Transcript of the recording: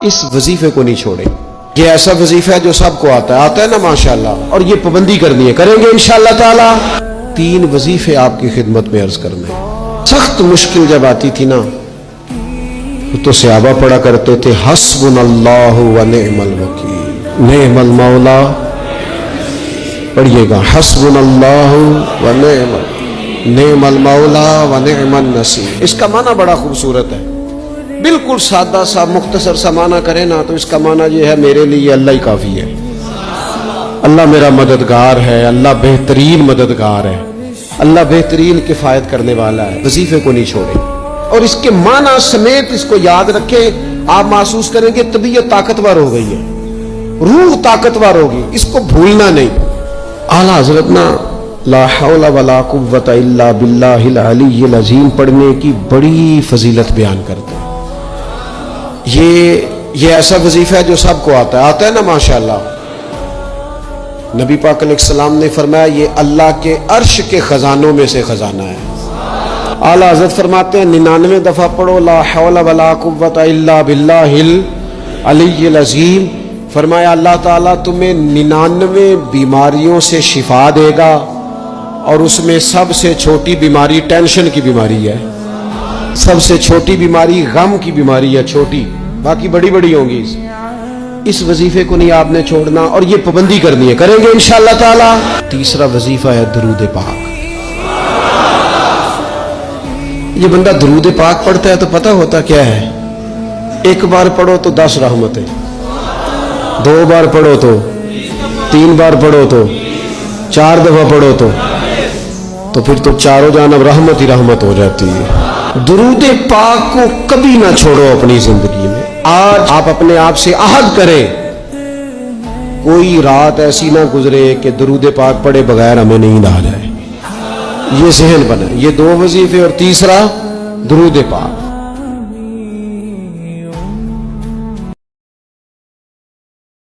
اس وظیفے کو نہیں چھوڑیں. یہ ایسا وظیفہ ہے جو سب کو آتا ہے نا ماشاءاللہ, اور یہ پابندی کرنی ہے, کریں گے انشاءاللہ تعالی. 3 وظیفے آپ کی خدمت میں عرض کرنے. سخت مشکل جب آتی تھی نا تو صحابہ پڑھا کرتے تھے حسبنا اللہ و نعم الوکیل, نعم المولا. پڑھیے گا حسبنا اللہ و نعم المولا و نعم النصیر. اس کا معنی بڑا خوبصورت ہے, بالکل سادہ سا مختصر سا معنی کرے نا تو اس کا معنی یہ ہے میرے لیے اللہ ہی کافی ہے, اللہ میرا مددگار ہے, اللہ بہترین مددگار ہے, اللہ بہترین کفایت کرنے والا ہے. وظیفے کو نہیں چھوڑیں اور اس کے معنی سمیت اس کو یاد رکھیں. آپ محسوس کریں گے طبیعت طاقتور ہو گئی ہے, روح طاقتور ہوگی, اس کو بھولنا نہیں. اعلیٰ حضرت نا لا حول ولا قوت الا باللہ العلی العظیم پڑھنے کی بڑی فضیلت بیان کرتے ہیں. یہ ایسا وظیفہ ہے جو سب کو آتا ہے نا ماشاءاللہ. نبی پاک علیہ السلام نے فرمایا یہ اللہ کے عرش کے خزانوں میں سے خزانہ ہے. اعلیٰ حضرت فرماتے ہیں 99 دفعہ پڑھو لا حول ولا قوت الا باللہ العلی العظیم. فرمایا اللہ تعالیٰ تمہیں 99 بیماریوں سے شفا دے گا, اور اس میں سب سے چھوٹی بیماری ٹینشن کی بیماری ہے, سب سے چھوٹی بیماری غم کی بیماری ہے, چھوٹی, باقی بڑی بڑی ہوں گی. اس وظیفے کو نہیں آپ نے چھوڑنا اور یہ پابندی کرنی ہے, کریں گے انشاءاللہ تعالی. تیسرا وظیفہ ہے درود پاک. یہ بندہ درود پاک پڑھتا ہے تو پتہ ہوتا کیا ہے, ایک بار پڑھو تو 10 رحمتیں, 2 بار پڑھو تو 3 بار پڑھو تو 4 دفعہ پڑھو تو پھر تو چاروں جانب رحمت ہی رحمت ہو جاتی ہے. درود پاک کو کبھی نہ چھوڑو اپنی زندگی میں. آج آپ اپنے آپ سے عہد کریں, کوئی رات ایسی نہ گزرے کہ درود پاک پڑھے بغیر ہمیں نیند آ جائے. یہ ذہن بنا, یہ 2 وظیفے اور تیسرا درود پاک.